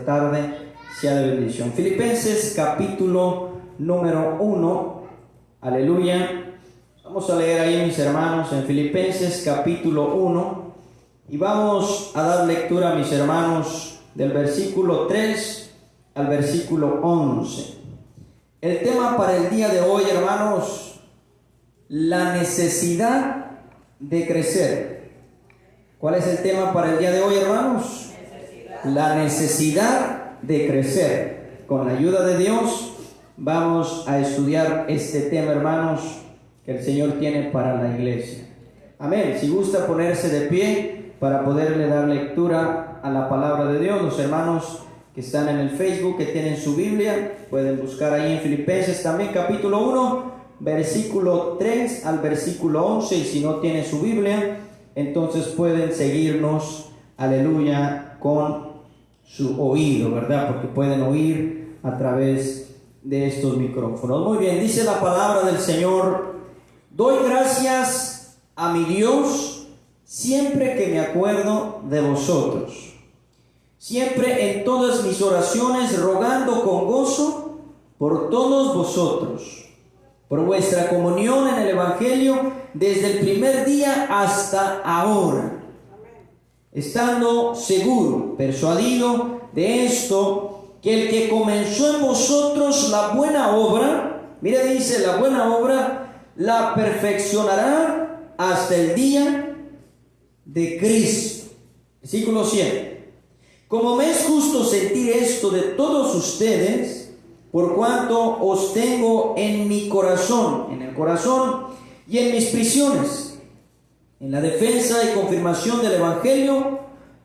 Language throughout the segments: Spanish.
esta tarde sea de bendición. Filipenses capítulo número 1, aleluya. Vamos a leer ahí, mis hermanos, en Filipenses capítulo 1 y vamos a dar lectura, mis hermanos, del versículo 3 al versículo 11. El tema para el día de hoy, hermanos, la necesidad de crecer. ¿Cuál es el tema para el día de hoy, hermanos? La necesidad de crecer. Con la ayuda de Dios vamos a estudiar este tema, hermanos, que el Señor tiene para la iglesia. Amén. Si gusta ponerse de pie para poderle dar lectura a la palabra de Dios, los hermanos que están en el Facebook, que tienen su Biblia, pueden buscar ahí en Filipenses también capítulo 1, versículo 3 al versículo 11, y si no tienen su Biblia, entonces pueden seguirnos, aleluya, con su oído, ¿verdad? Porque pueden oír a través de estos micrófonos. Muy bien, dice la palabra del Señor: doy gracias a mi Dios siempre que me acuerdo de vosotros, siempre en todas mis oraciones rogando con gozo por todos vosotros, por vuestra comunión en el Evangelio desde el primer día hasta ahora, estando seguro, persuadido de esto, que el que comenzó en vosotros la buena obra, mira, dice, la buena obra la perfeccionará hasta el día de Cristo. Versículo 7. Como me es justo sentir esto de todos ustedes, por cuanto os tengo en mi corazón, en el corazón y en mis prisiones, en la defensa y confirmación del Evangelio,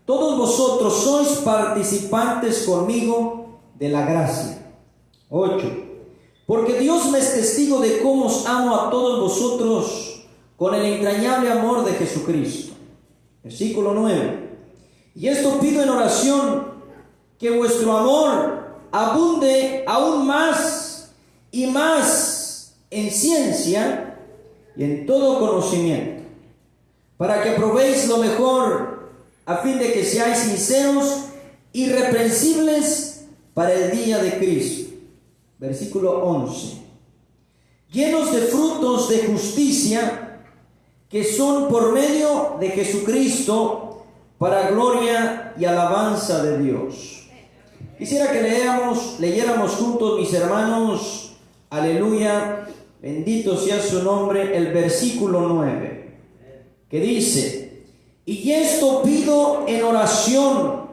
todos vosotros sois participantes conmigo de la gracia. 8. Porque Dios me es testigo de cómo os amo a todos vosotros con el entrañable amor de Jesucristo. Versículo 9. Y esto pido en oración, que vuestro amor abunde aún más y más en ciencia y en todo conocimiento, para que probéis lo mejor, a fin de que seáis sinceros, irreprensibles para el día de Cristo. Versículo 11. Llenos de frutos de justicia, que son por medio de Jesucristo, para gloria y alabanza de Dios. Quisiera que leyéramos juntos, mis hermanos, aleluya, bendito sea su nombre, el versículo 9, que dice: y esto pido en oración,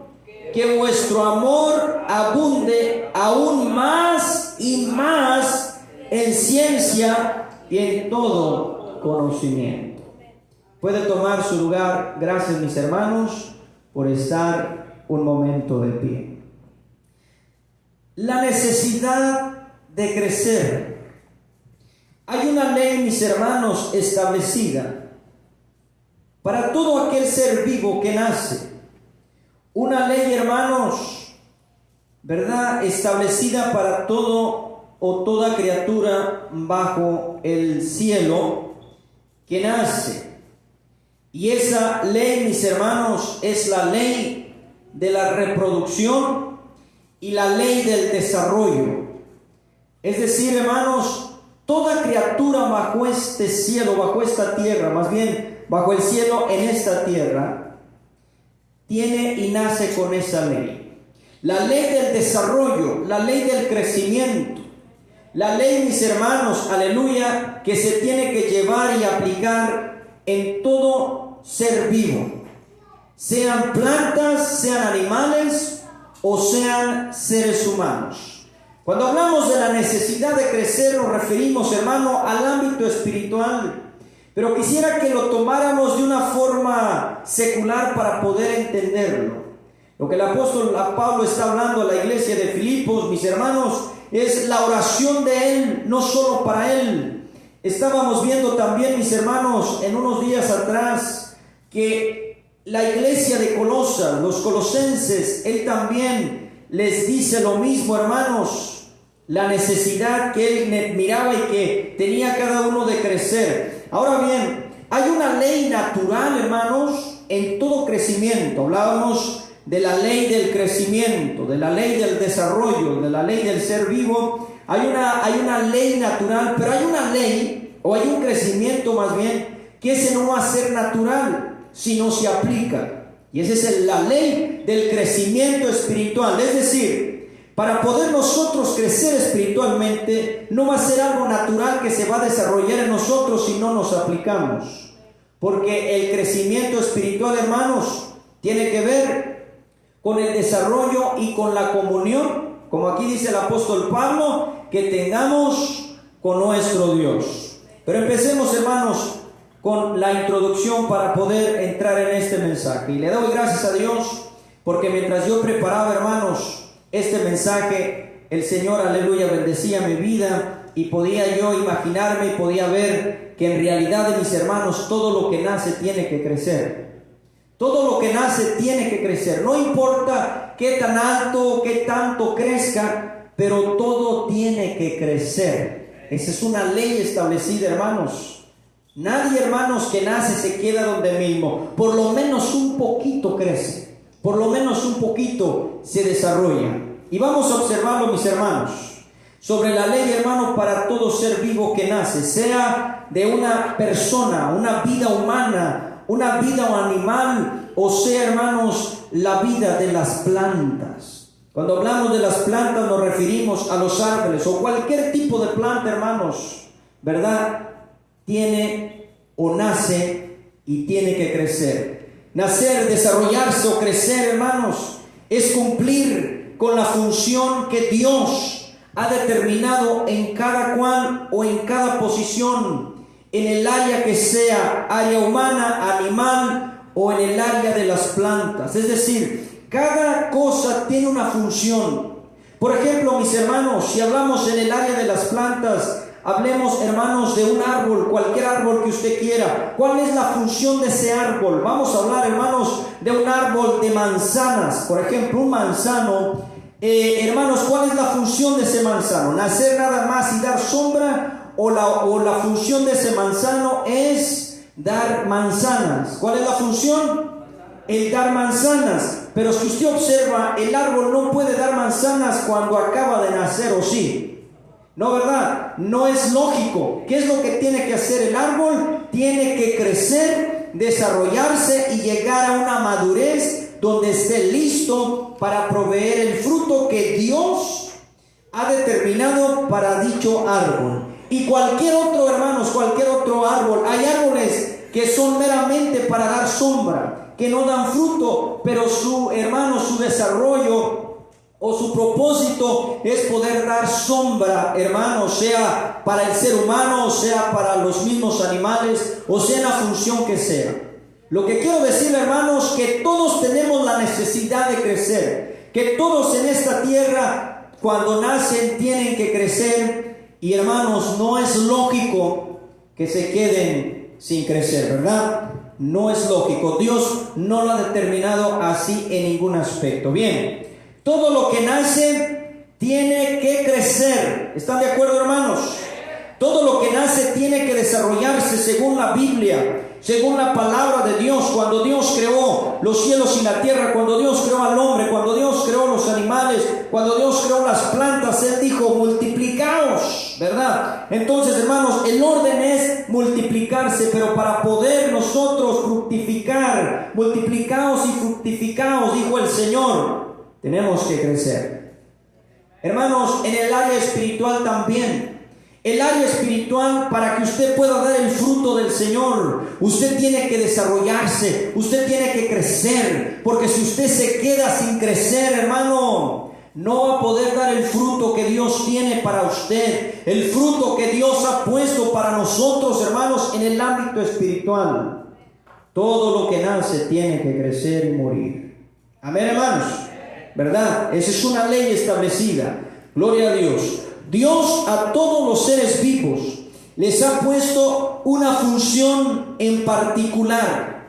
que vuestro amor abunde aún más y más en ciencia y en todo conocimiento. Puede tomar su lugar. Gracias, mis hermanos, por estar un momento de pie. La necesidad de crecer. Hay una ley, mis hermanos, establecida para todo aquel ser vivo que nace. Una ley, hermanos, ¿verdad?, establecida para todo o toda criatura bajo el cielo que nace. Y esa ley, mis hermanos, es la ley de la reproducción y la ley del desarrollo. Es decir, hermanos, toda criatura bajo este cielo, bajo esta tierra, más bien bajo el cielo en esta tierra, tiene y nace con esa ley. La ley del desarrollo, la ley del crecimiento, la ley, mis hermanos, aleluya, que se tiene que llevar y aplicar en todo ser vivo, sean plantas, sean animales o sean seres humanos. Cuando hablamos de la necesidad de crecer, nos referimos, hermano, al ámbito espiritual, pero quisiera que lo tomáramos de una forma secular para poder entenderlo. Lo que el apóstol Pablo está hablando a la iglesia de Filipos, mis hermanos, es la oración de él, no solo para él. Estábamos viendo también, mis hermanos, en unos días atrás, que la iglesia de Colosas, los colosenses, él también les dice lo mismo, hermanos, la necesidad que él miraba y que tenía cada uno de crecer. Ahora bien, hay una ley natural, hermanos, en todo crecimiento. Hablábamos de la ley del crecimiento, de la ley del desarrollo, de la ley del ser vivo, hay una ley natural, pero hay una ley, o hay un crecimiento más bien, que ese no va a ser natural, sino se aplica. Y esa es la ley del crecimiento espiritual. Es decir, para poder nosotros crecer espiritualmente, no va a ser algo natural que se va a desarrollar en nosotros si no nos aplicamos. Porque el crecimiento espiritual, hermanos, tiene que ver con el desarrollo y con la comunión, como aquí dice el apóstol Pablo, que tengamos con nuestro Dios. Pero empecemos, hermanos, con la introducción para poder entrar en este mensaje. Y le doy gracias a Dios porque mientras yo preparaba, hermanos, este mensaje, el Señor, aleluya, bendecía mi vida y podía yo imaginarme y podía ver que en realidad, de mis hermanos, todo lo que nace tiene que crecer. Todo lo que nace tiene que crecer. No importa qué tan alto, qué tanto crezca, pero todo tiene que crecer. Esa es una ley establecida, hermanos. Nadie, hermanos, que nace se queda donde mismo. Por lo menos un poquito crece. Por lo menos un poquito se desarrolla. Y vamos a observarlo, mis hermanos. Sobre la ley, hermanos, para todo ser vivo que nace, sea de una persona, una vida humana, una vida animal, o sea, hermanos, la vida de las plantas. Cuando hablamos de las plantas nos referimos a los árboles o cualquier tipo de planta, hermanos, ¿verdad? Tiene o nace y tiene que crecer. Nacer, desarrollarse o crecer, hermanos, es cumplir con la función que Dios ha determinado en cada cual o en cada posición, en el área que sea, área humana, animal o en el área de las plantas. Es decir, cada cosa tiene una función. Por ejemplo, mis hermanos, si hablamos en el área de las plantas, hablemos, hermanos, de un árbol, cualquier árbol que usted quiera. ¿Cuál es la función de ese árbol? Vamos a hablar, hermanos, de un árbol de manzanas. Por ejemplo, un manzano. Hermanos, ¿cuál es la función de ese manzano? ¿Nacer nada más y dar sombra? O la función de ese manzano es dar manzanas. ¿Cuál es la función? El dar manzanas. Pero si usted observa, el árbol no puede dar manzanas cuando acaba de nacer, ¿o sí? No, ¿verdad? No es lógico. ¿Qué es lo que tiene que hacer el árbol? Tiene que crecer, desarrollarse y llegar a una madurez donde esté listo para proveer el fruto que Dios ha determinado para dicho árbol. Y cualquier otro, hermanos, cualquier otro árbol. Hay árboles que son meramente para dar sombra, que no dan fruto, pero su desarrollo o su propósito es poder dar sombra, hermanos, sea para el ser humano, o sea para los mismos animales, o sea en la función que sea. Lo que quiero decir, hermanos, que todos tenemos la necesidad de crecer, que todos en esta tierra, cuando nacen, tienen que crecer. Y hermanos, no es lógico que se queden sin crecer, ¿verdad? No es lógico. Dios no lo ha determinado así en ningún aspecto. Bien, todo lo que nace tiene que crecer. ¿Están de acuerdo, hermanos? Todo lo que nace tiene que desarrollarse según la Biblia, según la palabra de Dios. Cuando Dios creó los cielos y la tierra, cuando Dios creó al hombre, cuando Dios creó los animales, cuando Dios creó las plantas, Él dijo: multiplicaos, ¿verdad? Entonces, hermanos, el orden es multiplicarse, pero para poder nosotros fructificar, multiplicaos y fructificaos, dijo el Señor, tenemos que crecer. Hermanos, en el área espiritual también. El área espiritual, para que usted pueda dar el fruto del Señor, usted tiene que desarrollarse, usted tiene que crecer, porque si usted se queda sin crecer, hermano, no va a poder dar el fruto que Dios tiene para usted, el fruto que Dios ha puesto para nosotros, hermanos, en el ámbito espiritual. Todo lo que nace tiene que crecer y morir. Amén, hermanos, ¿verdad? Esa es una ley establecida. Gloria a Dios. Dios a todos los seres vivos les ha puesto una función en particular.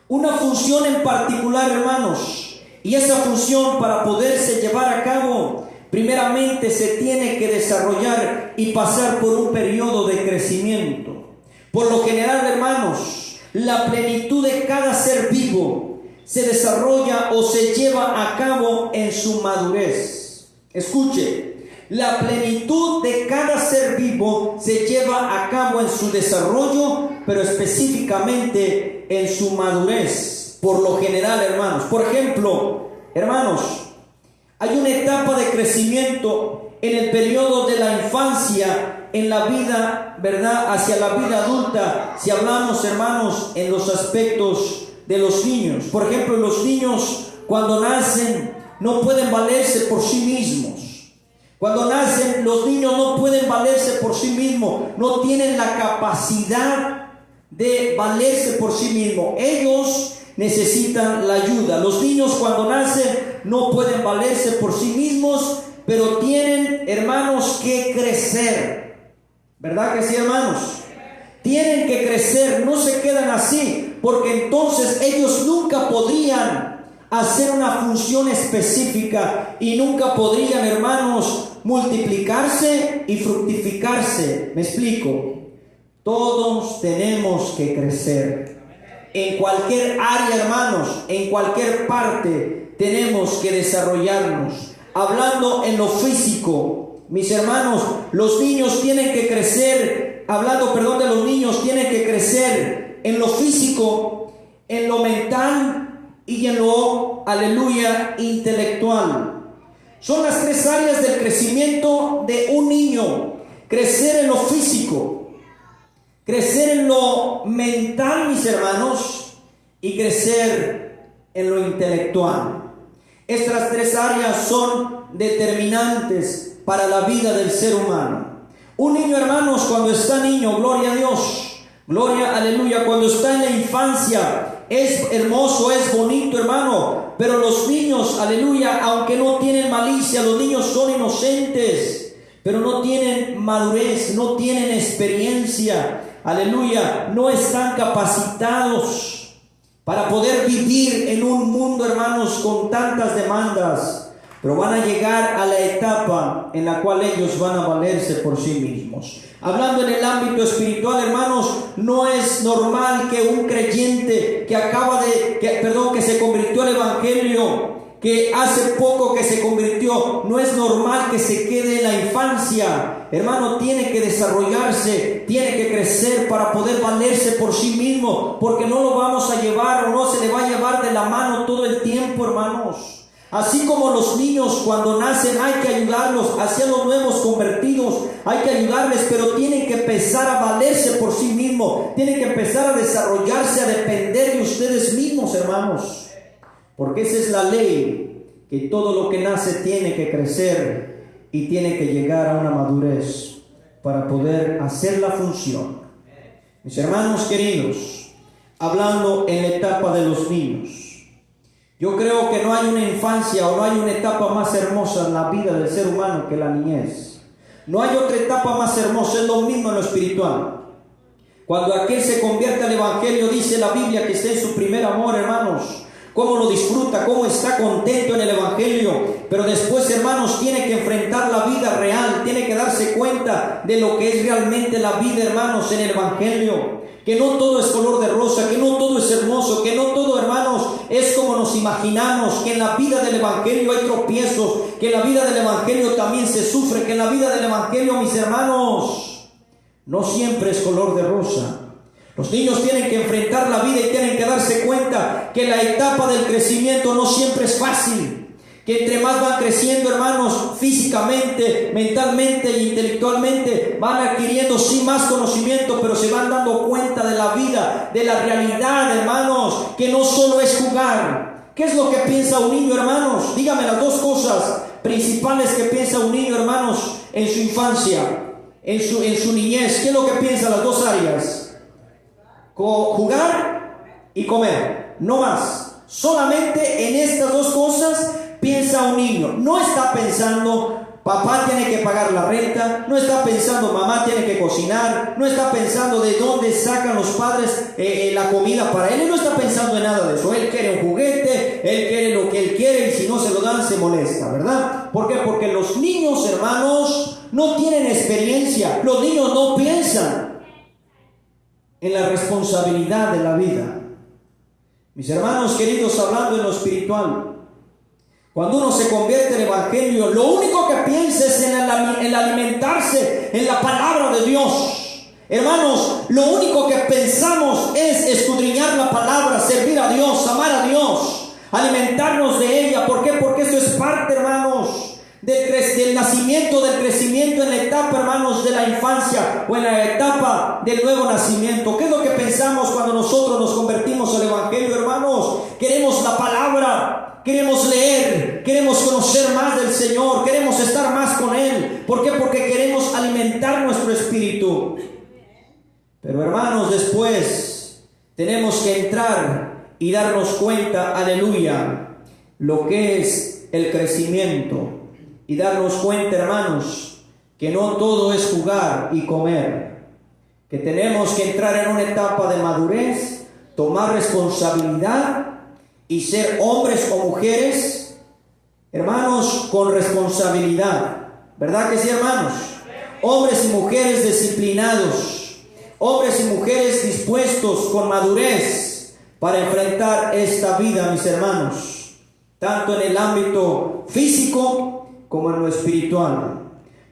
Una función en particular, hermanos. Y esa función, para poderse llevar a cabo, primeramente se tiene que desarrollar y pasar por un periodo de crecimiento. Por lo general, hermanos, la plenitud de cada ser vivo se desarrolla o se lleva a cabo en su madurez. Escuche, la plenitud de cada ser vivo se lleva a cabo en su desarrollo, pero específicamente en su madurez, por lo general, hermanos. Por ejemplo, hermanos, hay una etapa de crecimiento en el periodo de la infancia, en la vida, ¿verdad?, hacia la vida adulta, si hablamos, hermanos, en los aspectos de los niños. Por ejemplo, los niños cuando nacen no pueden valerse por sí mismos. Cuando nacen, los niños no pueden valerse por sí mismos, no tienen la capacidad de valerse por sí mismos. Ellos necesitan la ayuda. Los niños cuando nacen no pueden valerse por sí mismos, pero tienen, hermanos, que crecer. ¿Verdad que sí, hermanos? Tienen que crecer, no se quedan así, porque entonces ellos nunca podrían hacer una función específica y nunca podrían, hermanos, multiplicarse y fructificarse. ¿Me explico? Todos tenemos que crecer. En cualquier área, hermanos, en cualquier parte tenemos que desarrollarnos. Hablando en lo físico, mis hermanos, los niños tienen que crecer. Hablando, perdón, de los niños, tienen que crecer en lo físico, en lo mental y en lo, aleluya, intelectual. Son las tres áreas del crecimiento de un niño: crecer en lo físico, crecer en lo mental, mis hermanos, y crecer en lo intelectual. Estas tres áreas son determinantes para la vida del ser humano. Un niño, hermanos, cuando está niño, gloria a Dios, gloria, aleluya, cuando está en la infancia, es hermoso, es bonito, hermano. Pero los niños, aleluya, aunque no tienen malicia, los niños son inocentes, pero no tienen madurez, no tienen experiencia, aleluya, no están capacitados para poder vivir en un mundo, hermanos, con tantas demandas. Pero van a llegar a la etapa en la cual ellos van a valerse por sí mismos. Hablando en el ámbito espiritual, hermanos, no es normal que un creyente que se convirtió al evangelio, que hace poco que se convirtió, no es normal que se quede en la infancia. Hermano, tiene que desarrollarse, tiene que crecer para poder valerse por sí mismo, porque no lo vamos a llevar o no se le va a llevar de la mano todo el tiempo, hermanos. Así como los niños cuando nacen hay que ayudarlos, hacia los nuevos convertidos hay que ayudarles, pero tienen que empezar a valerse por sí mismos, tienen que empezar a desarrollarse, a depender de ustedes mismos, hermanos, porque esa es la ley, que todo lo que nace tiene que crecer y tiene que llegar a una madurez para poder hacer la función. Mis hermanos queridos, hablando en la etapa de los niños, yo creo que no hay una infancia o no hay una etapa más hermosa en la vida del ser humano que la niñez. No hay otra etapa más hermosa, es lo mismo en lo espiritual. Cuando aquel se convierte al evangelio, dice la Biblia que está en su primer amor, hermanos. Cómo lo disfruta, cómo está contento en el evangelio. Pero después, hermanos, tiene que enfrentar la vida real, tiene que darse cuenta de lo que es realmente la vida, hermanos, en el evangelio. Que no todo es color de rosa, que no todo es hermoso, que no todo, hermanos, es como nos imaginamos, que en la vida del evangelio hay tropiezos, que en la vida del evangelio también se sufre, que en la vida del evangelio, mis hermanos, no siempre es color de rosa. Los niños tienen que enfrentar la vida y tienen que darse cuenta que la etapa del crecimiento no siempre es fácil. Que entre más van creciendo, hermanos, físicamente, mentalmente e intelectualmente, van adquiriendo sí más conocimiento, pero se van dando cuenta de la vida, de la realidad, hermanos, que no solo es jugar. ¿Qué es lo que piensa un niño, hermanos? Dígame las dos cosas principales que piensa un niño, hermanos, en su infancia, en su niñez. ¿Qué es lo que piensa las dos áreas? Jugar y comer, no más. Solamente en estas dos cosas piensa un niño. No está pensando papá tiene que pagar la renta, no está pensando mamá tiene que cocinar, no está pensando de dónde sacan los padres la comida para él. Él no está pensando en nada de eso. Él quiere un juguete, él quiere lo que él quiere, y si no se lo dan se molesta, ¿verdad? ¿Por qué? Porque los niños, hermanos, no tienen experiencia. Los niños no piensan en la responsabilidad de la vida. Mis hermanos queridos, hablando en lo espiritual, cuando uno se convierte en el Evangelio, lo único que piensa es en alimentarse en la palabra de Dios. Hermanos, lo único que pensamos es escudriñar la palabra, servir a Dios, amar a Dios, alimentarnos de ella. ¿Por qué? Porque eso es parte, hermanos, del nacimiento, del crecimiento en la etapa, hermanos, de la infancia o en la etapa del nuevo nacimiento. ¿Qué es lo que pensamos cuando nosotros nos convertimos al Evangelio, hermanos? Queremos la palabra, queremos leer, queremos conocer más del Señor, queremos estar más con Él. ¿Por qué? Porque queremos alimentar nuestro espíritu. Pero, hermanos, después tenemos que entrar y darnos cuenta, aleluya, lo que es el crecimiento. Y darnos cuenta, hermanos, que no todo es jugar y comer, que tenemos que entrar en una etapa de madurez, tomar responsabilidad y ser hombres o mujeres, hermanos, con responsabilidad. ¿Verdad que sí, hermanos? Hombres y mujeres disciplinados, hombres y mujeres dispuestos con madurez para enfrentar esta vida, mis hermanos, tanto en el ámbito físico como en lo espiritual.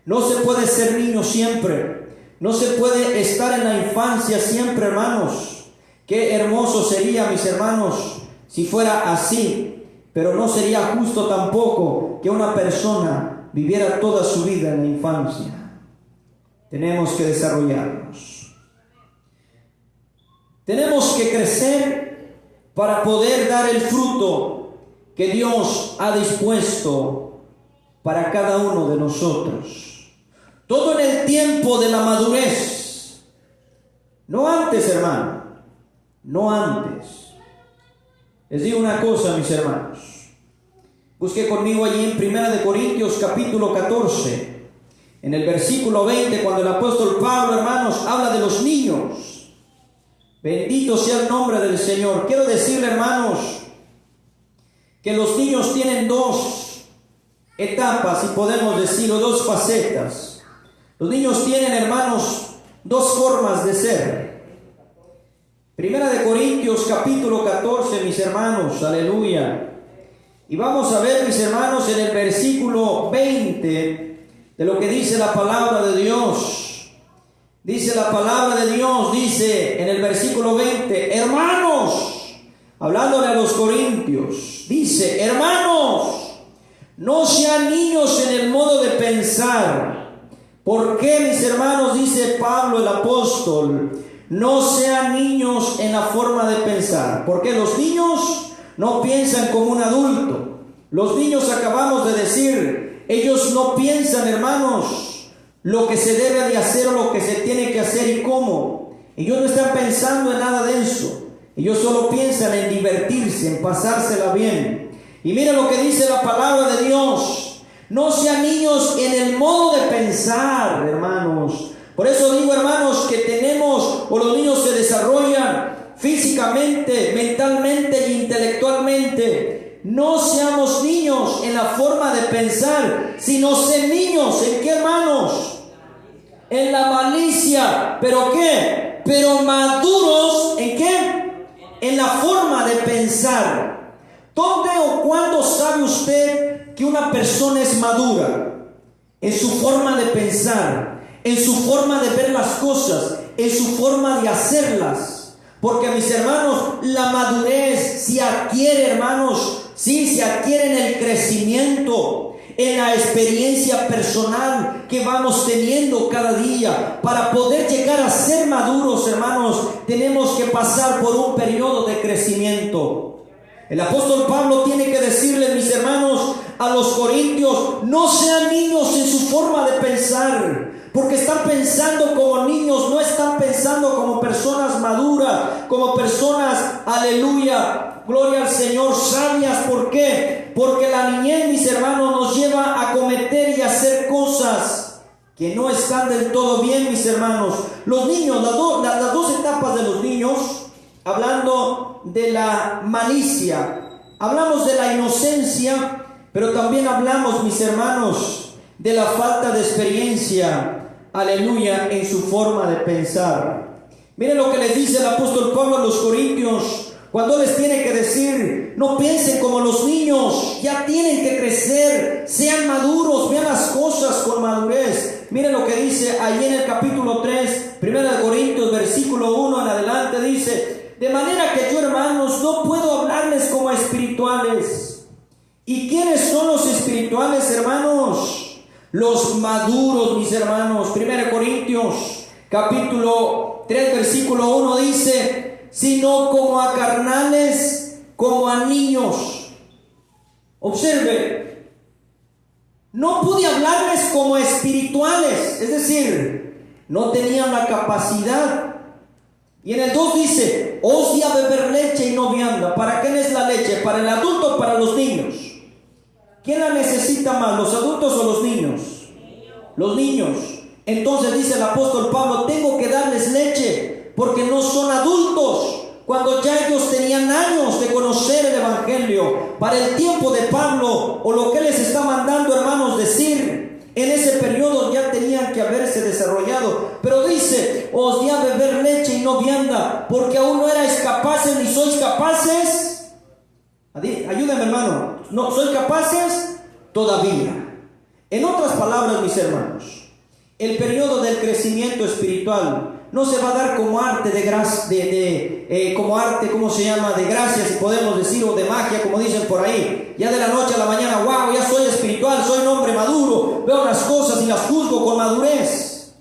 No se puede ser niño siempre, no se puede estar en la infancia siempre, hermanos. Qué hermoso sería, mis hermanos, si fuera así, pero no sería justo tampoco que una persona viviera toda su vida en la infancia. Tenemos que desarrollarnos, tenemos que crecer para poder dar el fruto que Dios ha dispuesto para cada uno de nosotros. Todo en el tiempo de la madurez. No antes, hermano. No antes. Les digo una cosa, mis hermanos. Busque conmigo allí en 1 Corintios capítulo 14. En el versículo 20, cuando el apóstol Pablo, hermanos, habla de los niños. Bendito sea el nombre del Señor. Quiero decirle, hermanos, que los niños tienen dos etapas, si podemos decirlo, dos facetas. Los niños tienen, hermanos, dos formas de ser. 1 Corintios capítulo 14, mis hermanos, aleluya. Y vamos a ver, mis hermanos, en el versículo 20 de lo que dice la palabra de Dios. Dice la palabra de Dios, dice en el versículo 20, hermanos, hablándole a los corintios, dice, hermanos, no sean niños en el modo de pensar. ¿Por qué, mis hermanos? Dice Pablo el apóstol, no sean niños en la forma de pensar. Porque los niños no piensan como un adulto. Los niños, acabamos de decir, ellos no piensan, hermanos, lo que se debe de hacer o lo que se tiene que hacer y cómo. Ellos no están pensando en nada de eso. Ellos solo piensan en divertirse, en pasársela bien. Y mira lo que dice la palabra de Dios. No sean niños en el modo de pensar, hermanos. Por eso digo, hermanos, que tenemos, o los niños se desarrollan físicamente, mentalmente e intelectualmente. No seamos niños en la forma de pensar, sino ser niños. ¿En qué, hermanos? En la malicia. ¿Pero qué? Pero maduros, ¿en qué? En la forma de pensar. ¿Dónde o cuándo sabe usted que una persona es madura? En su forma de pensar, en su forma de ver las cosas, en su forma de hacerlas. Porque, mis hermanos, la madurez se adquiere, hermanos, sí, se adquiere en el crecimiento, en la experiencia personal que vamos teniendo cada día. Para poder llegar a ser maduros, hermanos, tenemos que pasar por un periodo de crecimiento. El apóstol Pablo tiene que decirles, mis hermanos, a los corintios, no sean niños en su forma de pensar, porque están pensando como niños, no están pensando como personas maduras, como personas, aleluya, gloria al Señor, sabias. ¿Por qué? Porque la niñez, mis hermanos, nos lleva a cometer y hacer cosas que no están del todo bien, mis hermanos. Los niños, las dos etapas de los niños, hablando de la malicia, hablamos de la inocencia, pero también hablamos, mis hermanos, de la falta de experiencia, aleluya, en su forma de pensar. Miren lo que les dice el apóstol Pablo a los corintios, Cuando les tiene que decir, no piensen como los niños, ya tienen que crecer, sean maduros, vean las cosas con madurez. Miren lo que dice ahí en el capítulo 3, 1 Corintios, versículo 1 en adelante, dice: de manera que yo, hermanos, no puedo hablarles como a espirituales. ¿Y quiénes son los espirituales, hermanos? Los maduros, mis hermanos. 1 Corintios, capítulo 3, versículo 1 dice: sino como a carnales, como a niños. Observe, no pude hablarles como espirituales, es decir, no tenían la capacidad. Y en el 2 dice: os di a beber leche y no vianda. ¿Para quién es la leche? ¿Para el adulto o para los niños? ¿Quién la necesita más, los adultos o los niños? Los niños. Entonces dice el apóstol Pablo: tengo que darles leche porque no son adultos, cuando ya ellos tenían años de conocer el evangelio. Para el tiempo de Pablo, o lo que les está mandando, hermanos, decir, en ese periodo ya tenían que haberse desarrollado. Pero dice: os di a beber leche y no vianda, porque aún no erais capaces ni sois capaces. Ayúdenme, hermano. ¿No sois capaces? Todavía. En otras palabras, mis hermanos, el periodo del crecimiento espiritual no se va a dar como arte de gracia, como arte, ¿cómo se llama? De gracia, si podemos decir, o de magia, como dicen por ahí. Ya de la noche a la mañana, wow, ya soy espiritual, soy un hombre maduro, veo las cosas y las juzgo con madurez.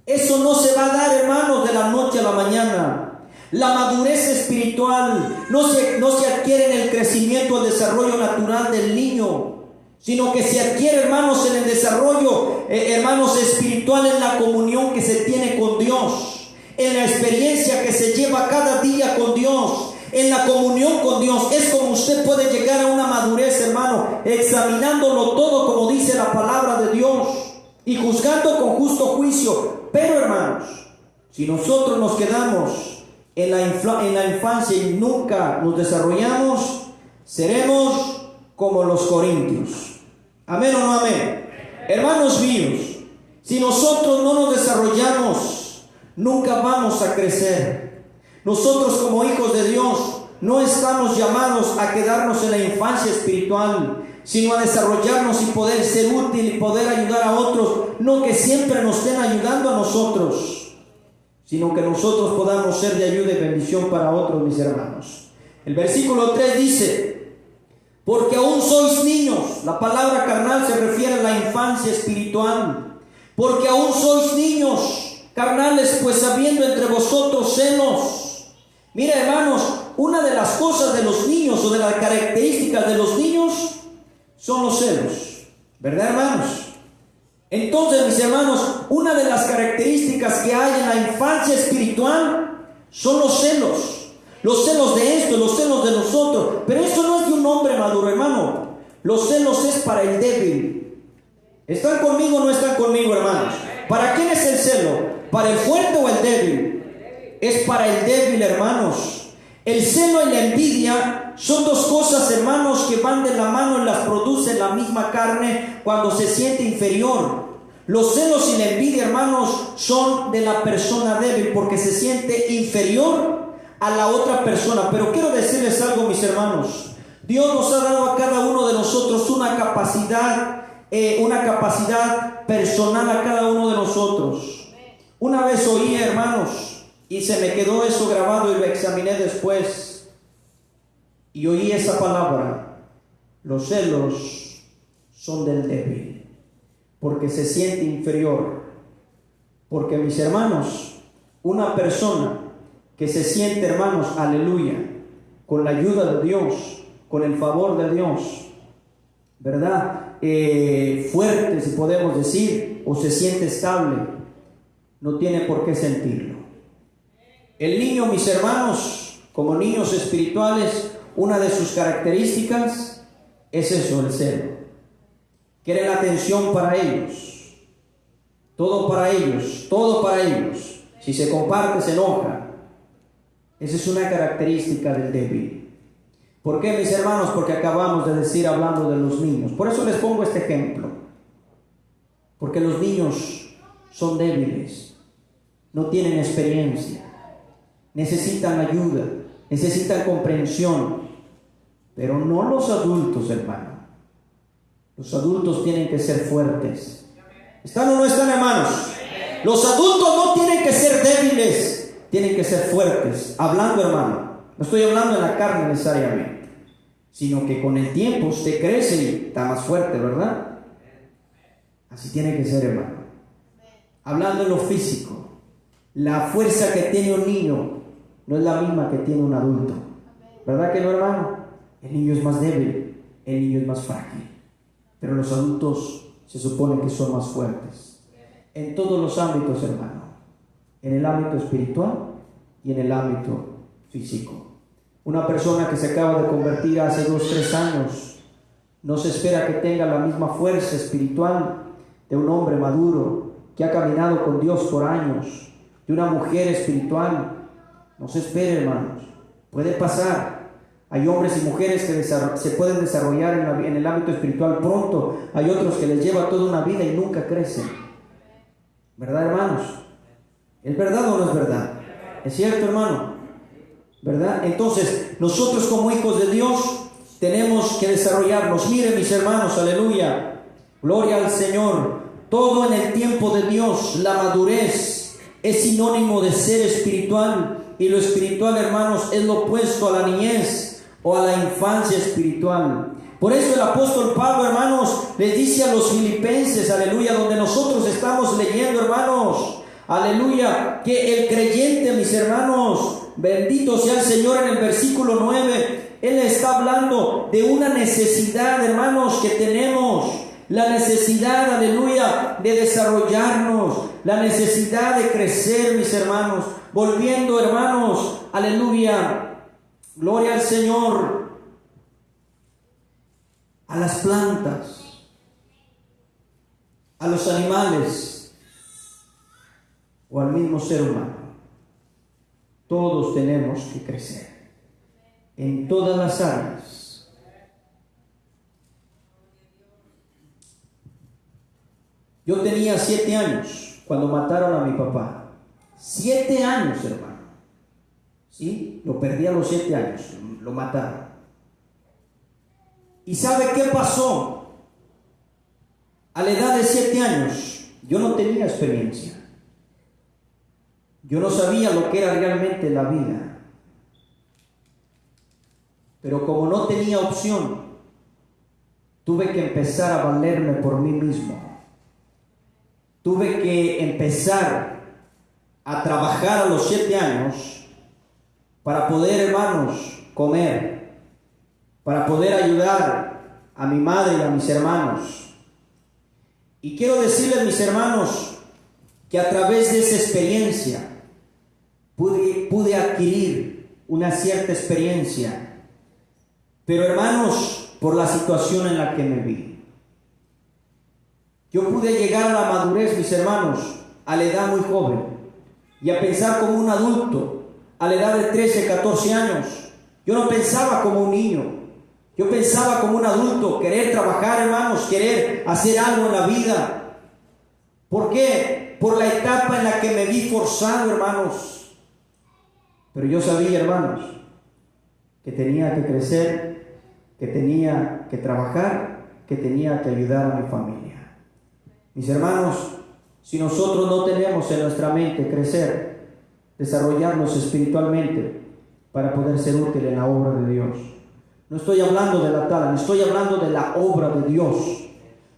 Eso no se va a dar, hermanos, de la noche a la mañana. La madurez espiritual no se adquiere en el crecimiento, el desarrollo natural del niño, sino que se adquiere, hermanos, en el desarrollo, hermanos, espiritual, en la comunión que se tiene con Dios, en la experiencia que se lleva cada día con Dios, en la comunión con Dios. Es como usted puede llegar a una madurez, hermano, examinándolo todo, como dice la palabra de Dios, y juzgando con justo juicio. Pero, hermanos, si nosotros nos quedamos en la infancia y nunca nos desarrollamos, seremos como los corintios. ¿Amén o no amén? Hermanos míos, si nosotros no nos desarrollamos, nunca vamos a crecer. Nosotros, como hijos de Dios, no estamos llamados a quedarnos en la infancia espiritual, sino a desarrollarnos y poder ser útil y poder ayudar a otros. No que siempre nos estén ayudando a nosotros, sino que nosotros podamos ser de ayuda y bendición para otros, mis hermanos. El versículo 3 dice: porque aún sois niños. La palabra carnal se refiere a la infancia espiritual. Porque aún sois niños carnales, pues habiendo entre vosotros celos. Mira, hermanos, una de las cosas de los niños, o de las características de los niños, son los celos, ¿verdad, hermanos? Entonces, mis hermanos, una de las características que hay en la infancia espiritual son los celos. Los celos de esto, los celos de nosotros. Pero esto no es de un hombre maduro, hermano. Los celos es para el débil. ¿Están conmigo o no están conmigo, hermanos? ¿Para quién es el celo? ¿Para el fuerte o el débil? Es para el débil, hermanos. El celo y la envidia son dos cosas, hermanos, que van de la mano y las produce la misma carne cuando se siente inferior. Los celos y la envidia, hermanos, son de la persona débil porque se siente inferior a la otra persona. Pero quiero decirles algo, mis hermanos. Dios nos ha dado a cada uno de nosotros una capacidad personal a cada uno de nosotros. Una vez oí, hermanos, y se me quedó eso grabado y lo examiné después, y oí esa palabra: los celos son del débil, porque se siente inferior. Porque, mis hermanos, una persona que se siente, hermanos, aleluya, con la ayuda de Dios, con el favor de Dios, ¿verdad? Fuerte, si podemos decir, o se siente estable, no tiene por qué sentirlo. El niño, mis hermanos, como niños espirituales, una de sus características es eso, el celo. Quieren atención para ellos, todo para ellos, todo para ellos. Si se comparte, se enoja. Esa es una característica del débil. ¿Por qué, mis hermanos? Porque acabamos de decir, hablando de los niños. Por eso les pongo este ejemplo. Porque los niños son débiles, no tienen experiencia, necesitan ayuda. necesitan comprensión, pero no los adultos, hermano. Los adultos tienen que ser fuertes. ¿Están o no están, hermanos? Los adultos no tienen que ser débiles, tienen que ser fuertes. Hablando, hermano, no estoy hablando en la carne necesariamente, sino que con el tiempo usted crece y está más fuerte, ¿verdad? Así tiene que ser, hermano. Hablando en lo físico, la fuerza que tiene un niño no es la misma que tiene un adulto, ¿verdad que no, hermano? El niño es más débil, el niño es más frágil, pero los adultos se supone que son más fuertes. En todos los ámbitos, hermano, en el ámbito espiritual y en el ámbito físico. Una persona que se acaba de convertir hace 2, 3 años, no se espera que tenga la misma fuerza espiritual de un hombre maduro que ha caminado con Dios por años, de una mujer espiritual. No se espere, hermanos, puede pasar. Hay hombres y mujeres que se pueden desarrollar en el ámbito espiritual pronto, hay otros que les lleva toda una vida y nunca crecen. ¿Verdad, hermanos? ¿Es verdad o no es verdad? ¿Es cierto, hermano? ¿Verdad? Entonces, nosotros como hijos de Dios tenemos que desarrollarnos. Miren, mis hermanos, aleluya, gloria al Señor. Todo en el tiempo de Dios. La madurez es sinónimo de ser espiritual, y lo espiritual, hermanos, es lo opuesto a la niñez o a la infancia espiritual. Por eso el apóstol Pablo, hermanos, les dice a los filipenses, aleluya, donde nosotros estamos leyendo, hermanos, aleluya, que el creyente, mis hermanos, bendito sea el Señor, en el versículo 9, Él está hablando de una necesidad, hermanos, que tenemos. La necesidad, aleluya, de desarrollarnos, la necesidad de crecer, mis hermanos. Volviendo, hermanos, aleluya, gloria al Señor, a las plantas, a los animales o al mismo ser humano. Todos tenemos que crecer en todas las áreas. Yo tenía 7 años cuando mataron a mi papá. 7 años, hermano. ¿Sí? Lo perdí a los 7 años. Lo mataron. ¿Y sabe qué pasó? A la edad de 7 años, yo no tenía experiencia. Yo no sabía lo que era realmente la vida. Pero como no tenía opción, tuve que empezar a valerme por mí mismo. Tuve que empezar a trabajar a los 7 años para poder, hermanos, comer, para poder ayudar a mi madre y a mis hermanos. Y quiero decirles, mis hermanos, que a través de esa experiencia pude adquirir una cierta experiencia, pero, hermanos, por la situación en la que me vi. Yo pude llegar a la madurez, mis hermanos, a la edad muy joven, y a pensar como un adulto a la edad de 13, 14 años. Yo no pensaba como un niño, yo pensaba como un adulto, querer trabajar, hermanos, querer hacer algo en la vida. ¿Por qué? Por la etapa en la que me vi forzado, hermanos. Pero yo sabía, hermanos, que tenía que crecer, que tenía que trabajar, que tenía que ayudar a mi familia. Mis hermanos, si nosotros no tenemos en nuestra mente crecer, desarrollarnos espiritualmente para poder ser útil en la obra de Dios. No estoy hablando de la tala, estoy hablando de la obra de Dios.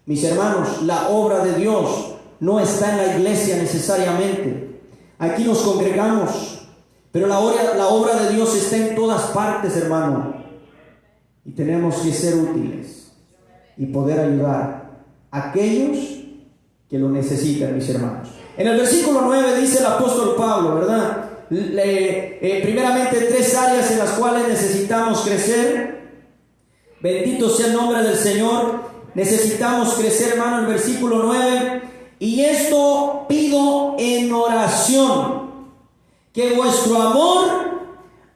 Mis hermanos, la obra de Dios no está en la iglesia necesariamente. Aquí nos congregamos, pero la obra de Dios está en todas partes, hermano. Y tenemos que ser útiles y poder ayudar a aquellos que lo necesitan, mis hermanos. En el versículo 9 dice el apóstol Pablo, ¿verdad? Primeramente 3 áreas en las cuales necesitamos crecer. Bendito sea el nombre del Señor. Necesitamos crecer, hermano, el versículo 9. Y esto pido en oración, que vuestro amor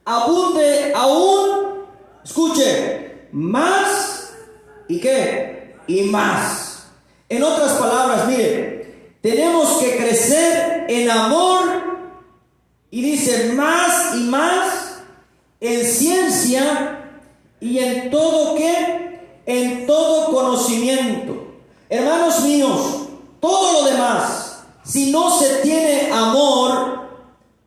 abunde aún, escuche, más, ¿y qué? Y más. En otras palabras, mire, tenemos que crecer en amor, y dice más y más en ciencia y en todo ¿qué? En todo conocimiento. Hermanos míos, todo lo demás, si no se tiene amor,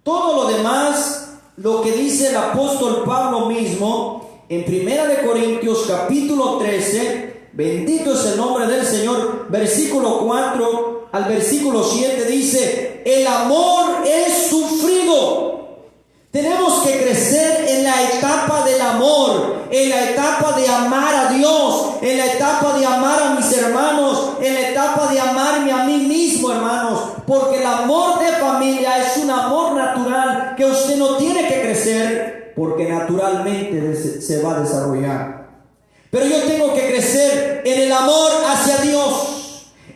todo lo demás, lo que dice el apóstol Pablo mismo en 1 Corintios capítulo 13, bendito es el nombre del Señor, versículo 4 al versículo 7 dice: el amor es sufrido. Tenemos que crecer en la etapa del amor, en la etapa de amar a Dios, en la etapa de amar a mis hermanos, en la etapa de amarme a mí mismo, hermanos, porque el amor de familia es un amor natural que usted no tiene que crecer, porque naturalmente se va a desarrollar. Pero yo tengo que crecer en el amor hacia Dios,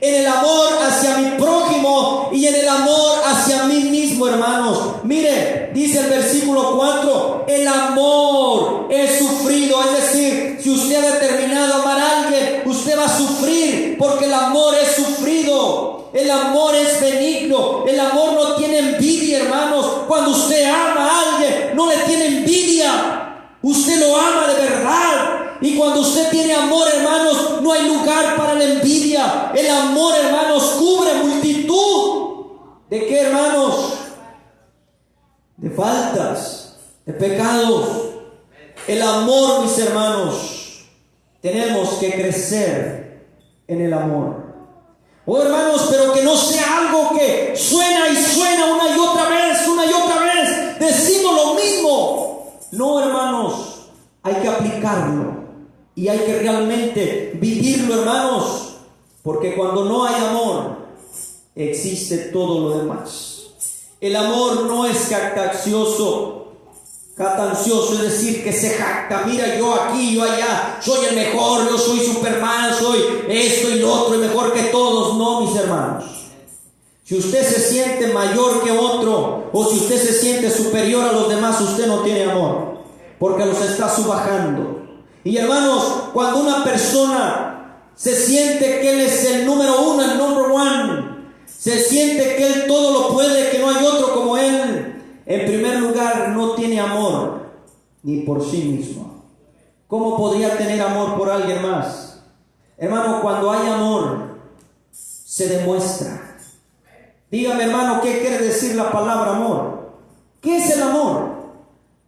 en el amor hacia mi prójimo y en el amor hacia mí mismo, hermanos. Mire, dice el versículo 4, el amor es sufrido. Es decir, si usted ha determinado amar a alguien, usted va a sufrir, porque el amor es sufrido. El amor es benigno. El amor no tiene envidia, hermanos. Cuando usted ama a alguien, no le tiene envidia. Usted lo ama de verdad. Y cuando usted tiene amor, hermanos, no hay lugar para la envidia. El amor, hermanos, cubre multitud. ¿De qué, hermanos? De faltas, de pecados. El amor, mis hermanos, tenemos que crecer en el amor. Oh, hermanos, pero que no sea algo que suena y suena una y otra vez, decimos lo mismo. No, hermanos, hay que aplicarlo. Y hay que realmente vivirlo, hermanos, porque cuando no hay amor, existe todo lo demás. El amor no es jactancioso, es decir, que se jacta. Mira, yo aquí, yo allá, soy el mejor, yo soy Superman, soy esto y lo otro, y mejor que todos. No, mis hermanos. Si usted se siente mayor que otro, o si usted se siente superior a los demás, usted no tiene amor, porque los está subajando. Y hermanos, cuando una persona se siente que él es el número uno, el number one, se siente que él todo lo puede, que no hay otro como él, en primer lugar no tiene amor ni por sí mismo. ¿Cómo podría tener amor por alguien más? Hermano, cuando hay amor, se demuestra. Dígame, hermano, ¿qué quiere decir la palabra amor? ¿Qué es el amor?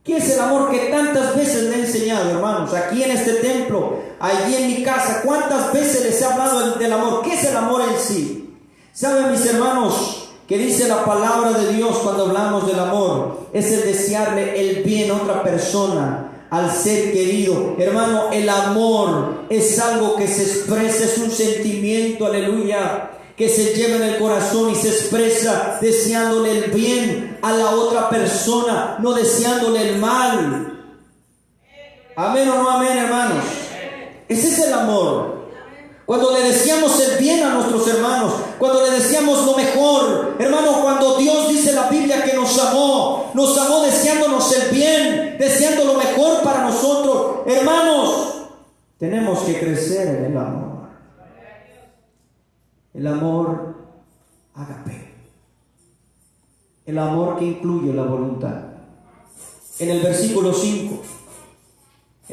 ¿Qué es el amor que tantas veces le he enseñado, hermanos? Aquí en este templo, allí en mi casa, ¿cuántas veces les he hablado del amor? ¿Qué es el amor en sí? ¿Saben, mis hermanos, que dice la palabra de Dios cuando hablamos del amor? Es el desearle el bien a otra persona, al ser querido. Hermano, el amor es algo que se expresa, es un sentimiento, aleluya, que se lleva en el corazón y se expresa deseándole el bien a la otra persona, no deseándole el mal. Amén o no amén, hermanos. Ese es el amor. Cuando le deseamos el bien a nuestros hermanos, cuando le deseamos lo mejor, hermano, cuando Dios dice en la Biblia que nos amó deseándonos el bien, deseando lo mejor para nosotros. Hermanos, tenemos que crecer en el amor. El amor ágape, el amor que incluye la voluntad. En el versículo 5,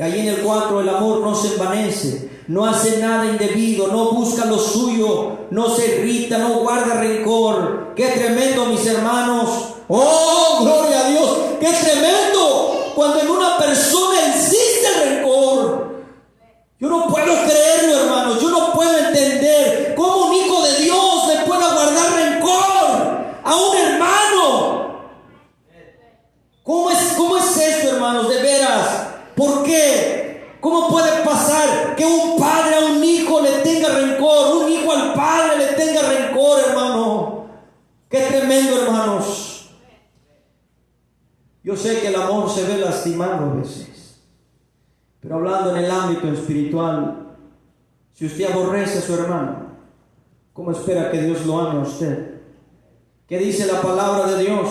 ahí en el 4, el amor no se envanece, no hace nada indebido, no busca lo suyo, no se irrita, no guarda rencor. ¡Qué tremendo, mis hermanos! ¡Oh, gloria a Dios! ¡Qué tremendo! Cuando en una persona existe el rencor. Yo no puedo creerlo, hermanos. Yo no puedo entender cómo un hijo de Dios le pueda guardar rencor a un hermano. ¿Cómo es esto, hermanos? De veras. ¿Por qué? ¿Cómo puede pasar que un padre a un hijo le tenga rencor? Un hijo al padre le tenga rencor, hermano. Qué tremendo, hermanos. Yo sé que el amor se ve lastimado a veces. Pero hablando en el ámbito espiritual, si usted aborrece a su hermano, ¿cómo espera que Dios lo ame a usted? ¿Qué dice la palabra de Dios?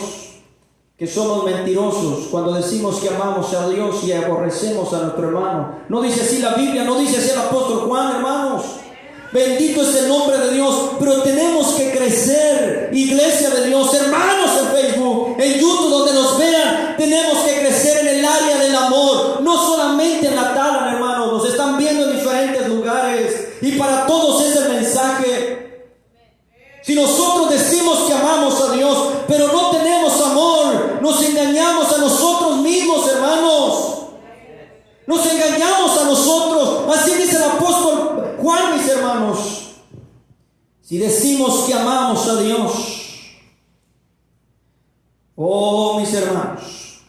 Que somos mentirosos cuando decimos que amamos a Dios y aborrecemos a nuestro hermano. No dice así la Biblia, no dice así el apóstol Juan, hermanos. Bendito es el nombre de Dios, pero tenemos que crecer, iglesia de Dios, hermanos en Facebook, en YouTube, donde nos vean, tenemos que crecer en el área del amor. Si nosotros decimos que amamos a Dios, pero no tenemos amor, nos engañamos a nosotros mismos, hermanos. Nos engañamos a nosotros. Así dice el apóstol Juan, mis hermanos. Si decimos que amamos a Dios, oh, mis hermanos,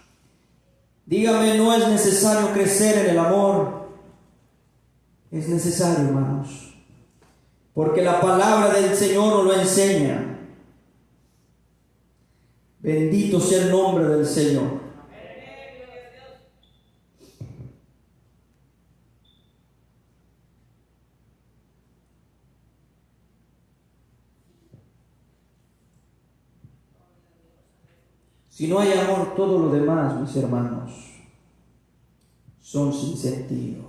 dígame, no es necesario crecer en el amor. Es necesario, hermanos, porque la palabra del Señor nos lo enseña. Bendito sea el nombre del Señor. Si no hay amor, todo lo demás, mis hermanos, son sin sentido.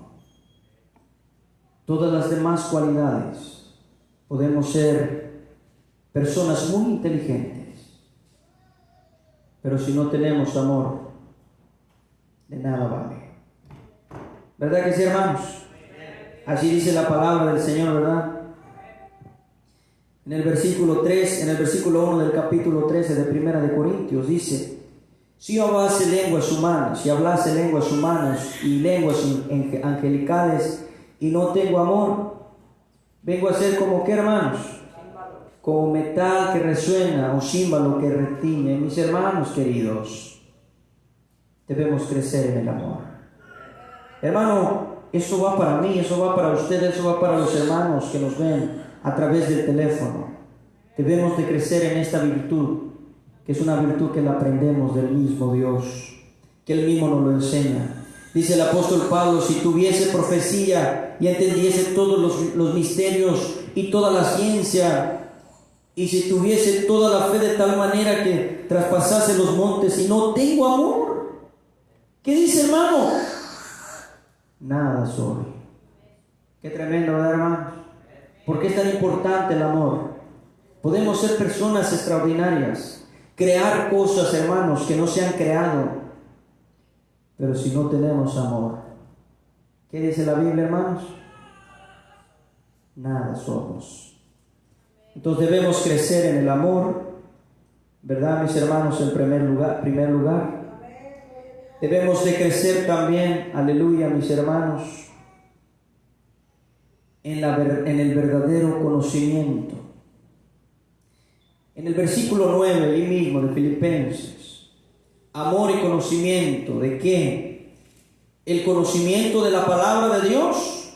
Todas las demás cualidades, podemos ser personas muy inteligentes, pero si no tenemos amor, de nada vale. ¿Verdad que sí, hermanos? Así dice la palabra del Señor, ¿verdad? En el versículo 1 del capítulo 13 de Primera de Corintios dice: si yo hablase lenguas humanas y lenguas angelicales y no tengo amor, vengo a ser como ¿qué, hermanos? Como metal que resuena o címbalo que retiñe. Mis hermanos queridos, debemos crecer en el amor. Hermano, eso va para mí, eso va para ustedes, eso va para los hermanos que nos ven a través del teléfono. Debemos de crecer en esta virtud, que es una virtud que la aprendemos del mismo Dios, que Él mismo nos lo enseña. Dice el apóstol Pablo: si tuviese profecía y entendiese todos los misterios y toda la ciencia, y si tuviese toda la fe de tal manera que traspasase los montes, y no tengo amor, ¿qué dice, hermano? Nada soy. Qué tremendo, ¿verdad, hermanos? ¿Por qué es tan importante el amor? Podemos ser personas extraordinarias, crear cosas, hermanos, que no se han creado, pero si no tenemos amor, ¿qué dice la Biblia, hermanos? Nada somos. Entonces debemos crecer en el amor, ¿verdad, mis hermanos? En primer lugar, debemos de crecer también, aleluya, mis hermanos, en el verdadero conocimiento. En el versículo 9, ahí mismo de Filipenses, amor y conocimiento, ¿de qué? ¿El conocimiento de la palabra de Dios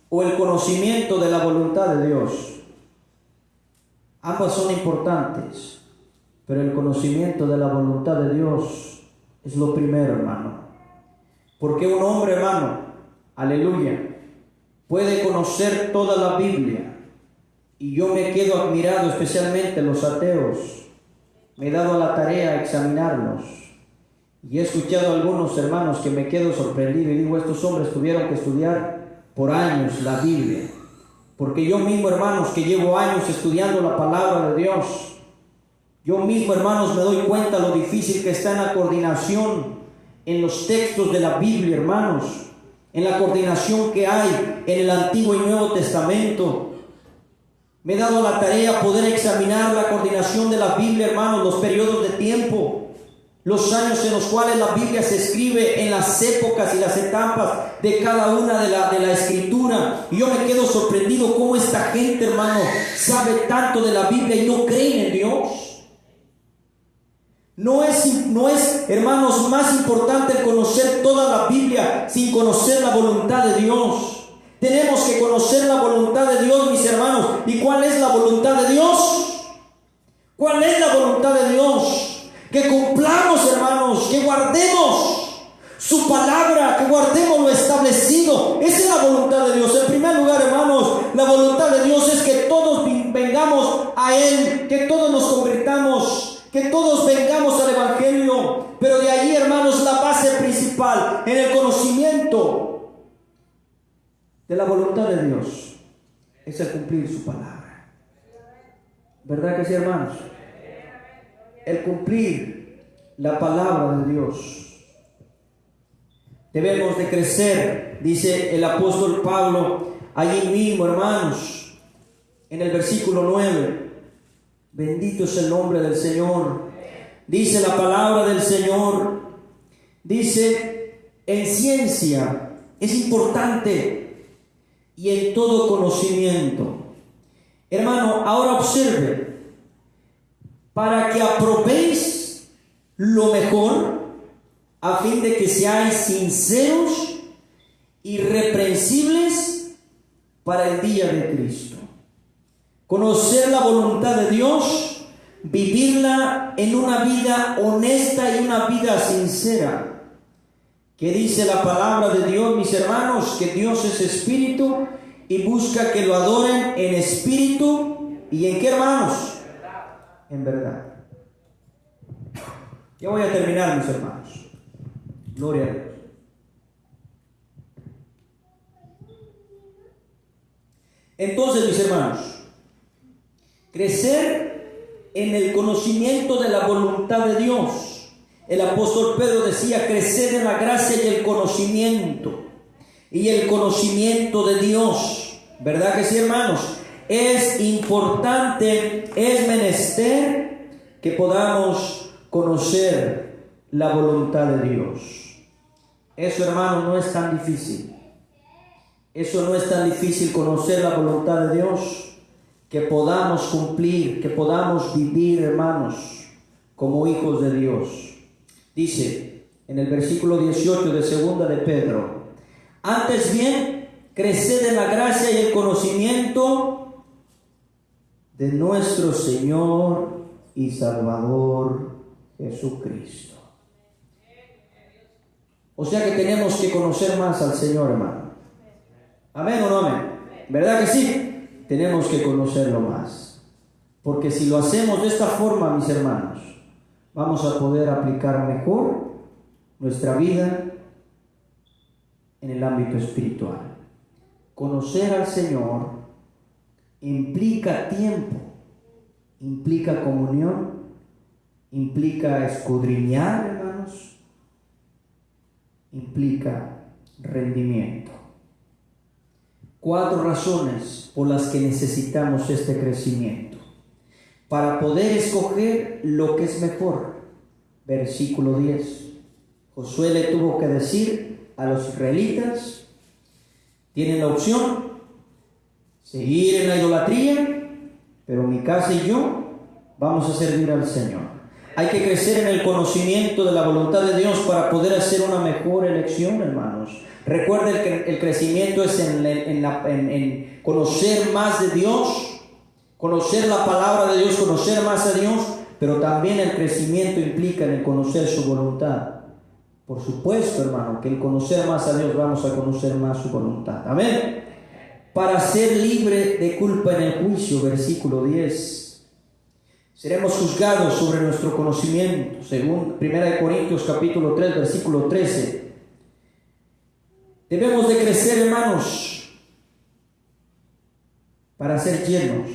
o el conocimiento de la voluntad de Dios? Ambas son importantes, pero el conocimiento de la voluntad de Dios es lo primero, hermano. Porque un hombre, hermano, aleluya, puede conocer toda la Biblia, y yo me quedo admirado, especialmente los ateos. Me he dado a la tarea de examinarlos, y he escuchado a algunos hermanos que me quedo sorprendido y digo: estos hombres tuvieron que estudiar por años la Biblia. Porque yo mismo, hermanos, que llevo años estudiando la palabra de Dios, yo mismo, hermanos, me doy cuenta lo difícil que está en la coordinación en los textos de la Biblia, hermanos, en la coordinación que hay en el Antiguo y Nuevo Testamento. Me he dado la tarea poder examinar la coordinación de la Biblia, hermanos, los periodos de tiempo, los años en los cuales la Biblia se escribe, en las épocas y las etapas de cada una de la escritura. Y yo me quedo sorprendido cómo esta gente, hermano, sabe tanto de la Biblia y no creen en Dios. No es, hermanos, más importante el conocer toda la Biblia sin conocer la voluntad de Dios. Tenemos que conocer la voluntad de Dios, mis hermanos. ¿Y cuál es la voluntad de Dios? ¿Cuál es la voluntad de Dios? Que cumplamos, hermanos, que guardemos su palabra, que guardemos lo establecido. Esa es la voluntad de Dios. En primer lugar, hermanos, la voluntad de Dios es que todos vengamos a Él, que todos nos convirtamos, que todos vengamos al Evangelio. Pero de allí, hermanos, la base principal en el conocimiento de la voluntad de Dios es el cumplir su palabra. ¿Verdad que sí, hermanos? El cumplir la palabra de Dios. Debemos de crecer, dice el apóstol Pablo allí mismo, hermanos, en el versículo 9. Bendito es el nombre del Señor. Dice la palabra del Señor, dice, en ciencia es importante y en todo conocimiento. Hermano, ahora observe, para que aprobéis lo mejor, a fin de que seáis sinceros, irreprensibles para el día de Cristo. Conocer la voluntad de Dios, vivirla en una vida honesta y una vida sincera. Que dice la palabra de Dios, mis hermanos, que Dios es espíritu y busca que lo adoren en espíritu y en qué, hermanos, en verdad. Ya voy a terminar, mis hermanos. Gloria a Dios. Entonces, mis hermanos, crecer en el conocimiento de la voluntad de Dios. El apóstol Pedro decía, crecer en la gracia y el conocimiento. Y el conocimiento de Dios. ¿Verdad que sí, hermanos? Es importante, es menester que podamos conocer la voluntad de Dios. Eso, hermanos, no es tan difícil. Eso no es tan difícil, conocer la voluntad de Dios, que podamos cumplir, que podamos vivir, hermanos, como hijos de Dios. Dice en el versículo 18 de segunda de Pedro, antes bien, creced en la gracia y el conocimiento de nuestro Señor y Salvador Jesucristo. O sea que tenemos que conocer más al Señor, hermano. ¿Amén o no amén? ¿Verdad que sí? Tenemos que conocerlo más. Porque si lo hacemos de esta forma, mis hermanos, vamos a poder aplicar mejor nuestra vida en el ámbito espiritual. Conocer al Señor implica tiempo, implica comunión, implica escudriñar, hermanos, implica rendimiento. 4 razones por las que necesitamos este crecimiento. Para poder escoger lo que es mejor. Versículo 10. Josué le tuvo que decir a los israelitas, tienen la opción, seguir en la idolatría, pero mi casa y yo vamos a servir al Señor. Hay que crecer en el conocimiento de la voluntad de Dios para poder hacer una mejor elección, hermanos. Recuerden que el crecimiento es en conocer más de Dios, conocer la palabra de Dios, conocer más a Dios, pero también el crecimiento implica en el conocer su voluntad. Por supuesto, hermano, que el conocer más a Dios vamos a conocer más su voluntad. Amén. Para ser libre de culpa en el juicio, versículo 10. Seremos juzgados sobre nuestro conocimiento, según 1 Corintios capítulo 3, versículo 13. Debemos de crecer, hermanos, para ser llenos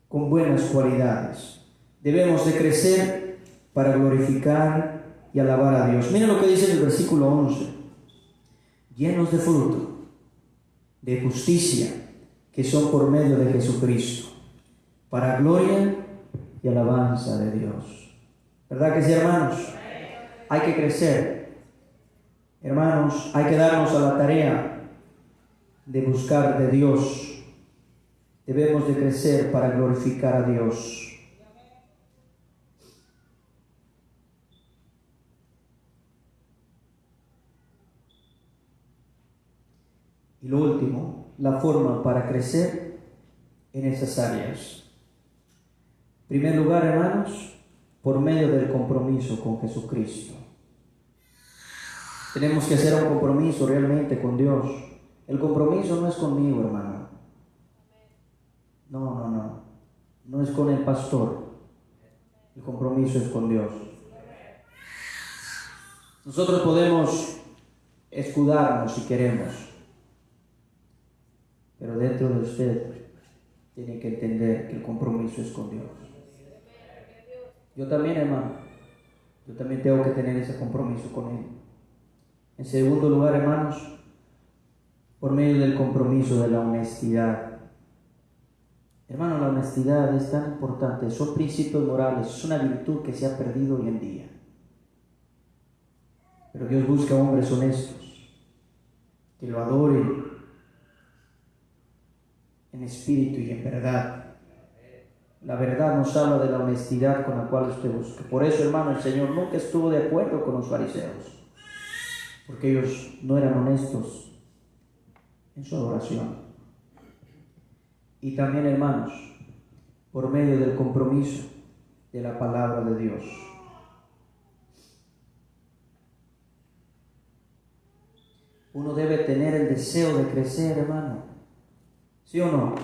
con buenas cualidades. Debemos de crecer para glorificar y alabar a Dios. Miren lo que dice en el versículo 11. Llenos de fruto, de justicia, que son por medio de Jesucristo, para gloria y alabanza de Dios. ¿Verdad que sí, hermanos? Hay que crecer. Hermanos, hay que darnos a la tarea de buscar de Dios. Debemos de crecer para glorificar a Dios. Y lo último, la forma para crecer en esas áreas. En primer lugar, hermanos, por medio del compromiso con Jesucristo. Tenemos que hacer un compromiso realmente con Dios. El compromiso no es conmigo, hermano. No. No es con el pastor. El compromiso es con Dios. Nosotros podemos escudarnos si queremos, pero dentro de usted tiene que entender que el compromiso es con Dios. Yo también, hermano. Yo también tengo que tener ese compromiso con Él. En segundo lugar, hermanos, por medio del compromiso de la honestidad. Hermano, la honestidad es tan importante, son principios morales, es una virtud que se ha perdido hoy en día. Pero Dios busca hombres honestos, que lo adoren en espíritu y en verdad. La verdad nos habla de la honestidad con la cual usted busca. Por eso, hermano, el Señor nunca estuvo de acuerdo con los fariseos, porque ellos no eran honestos en su adoración. Y también, hermanos, por medio del compromiso de la palabra de Dios. Uno debe tener el deseo de crecer, hermano. ¿Sí o no?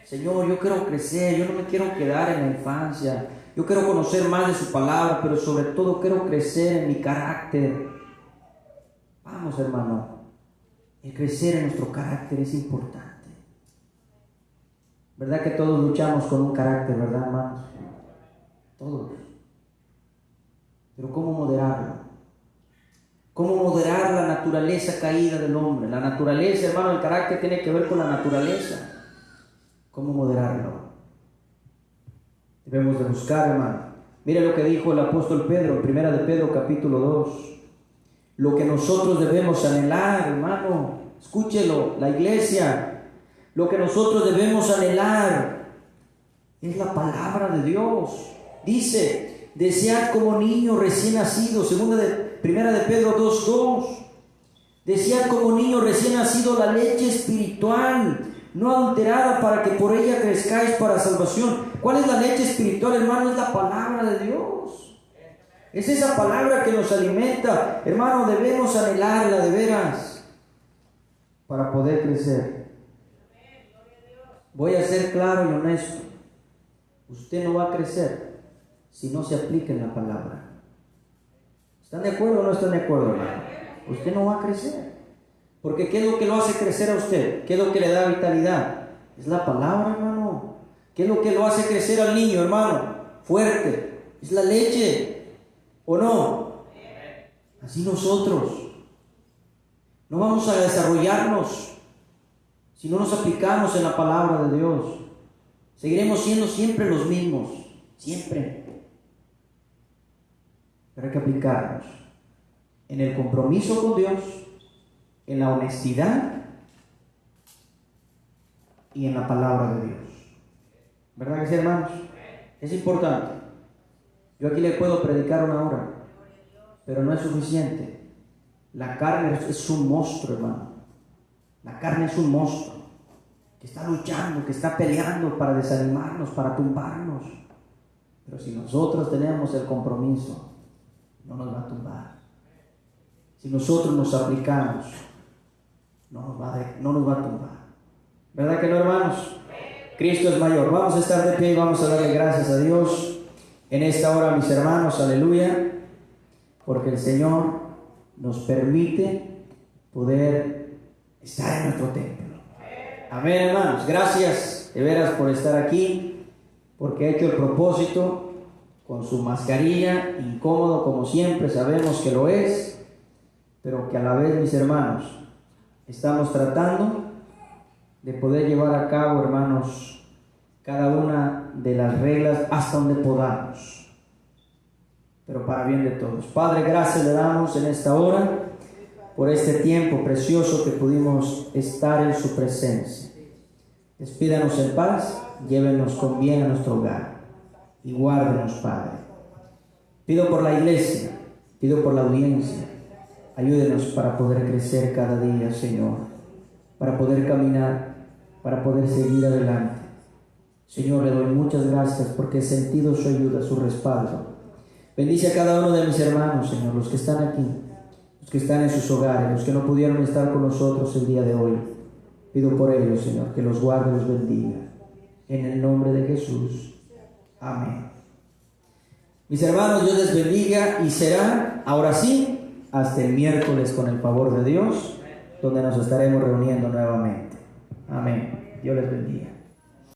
Señor, yo quiero crecer, yo no me quiero quedar en la infancia. Yo quiero conocer más de su palabra, pero sobre todo quiero crecer en mi carácter. Vamos, hermano. El crecer en nuestro carácter es importante. ¿Verdad que todos luchamos con un carácter, verdad, hermanos? Todos. Pero ¿cómo moderarlo? ¿Cómo moderar la naturaleza caída del hombre? La naturaleza, hermano, el carácter tiene que ver con la naturaleza. ¿Cómo moderarlo? Debemos de buscar, hermano. Mira lo que dijo el apóstol Pedro en 1 de Pedro capítulo 2. Lo que nosotros debemos anhelar, hermano. Escúchelo, la iglesia. Lo que nosotros debemos anhelar es la palabra de Dios. Dice, desead como niños recién nacidos, Primera de Pedro 2:2. Desead como niño recién nacido la leche espiritual, no adulterada, para que por ella crezcáis para salvación. ¿Cuál es la leche espiritual, hermano? Es la palabra de Dios. Es esa palabra que nos alimenta. Hermano, debemos anhelarla de veras para poder crecer. Voy a ser claro y honesto. Usted no va a crecer si no se aplica en la palabra. ¿Están de acuerdo o no están de acuerdo, hermano? Usted no va a crecer. Porque ¿qué es lo que lo hace crecer a usted? ¿Qué es lo que le da vitalidad? Es la palabra, hermano. ¿Qué es lo que lo hace crecer al niño, hermano? Fuerte. Es la leche. ¿O no? Así nosotros no vamos a desarrollarnos si no nos aplicamos en la palabra de Dios. Seguiremos siendo siempre los mismos. Siempre. Pero hay que aplicarnos en el compromiso con Dios, en la honestidad y en la palabra de Dios. ¿Verdad que sí, hermanos? Es importante. Yo aquí le puedo predicar una hora, pero no es suficiente. La carne es un monstruo, hermano. La carne es un monstruo que está luchando, que está peleando para desanimarnos, para tumbarnos. Pero si nosotros tenemos el compromiso, no nos va a tumbar. Si nosotros nos aplicamos, no nos va a tumbar. ¿Verdad que no, hermanos? Cristo es mayor. Vamos a estar de pie y vamos a darle gracias a Dios en esta hora, mis hermanos. Aleluya. Porque el Señor nos permite poder estar en nuestro templo. Amén, hermanos. Gracias de veras por estar aquí, porque ha hecho el propósito con su mascarilla, incómodo como siempre, sabemos que lo es, pero que a la vez, mis hermanos, estamos tratando de poder llevar a cabo, hermanos, cada una de las reglas hasta donde podamos, pero para bien de todos. Padre, gracias le damos en esta hora por este tiempo precioso que pudimos estar en su presencia. Despídanos en paz, llévenos con bien a nuestro hogar y guárdenos, Padre. Pido por la iglesia, pido por la audiencia, ayúdenos para poder crecer cada día, Señor, para poder caminar, para poder seguir adelante. Señor, le doy muchas gracias porque he sentido su ayuda, su respaldo. Bendice a cada uno de mis hermanos, Señor, los que están aquí, los que están en sus hogares, los que no pudieron estar con nosotros el día de hoy. Pido por ellos, Señor, que los guarde y los bendiga. En el nombre de Jesús. Amén. Mis hermanos, Dios les bendiga y será, ahora sí, hasta el miércoles con el favor de Dios, donde nos estaremos reuniendo nuevamente. Amén. Dios les bendiga.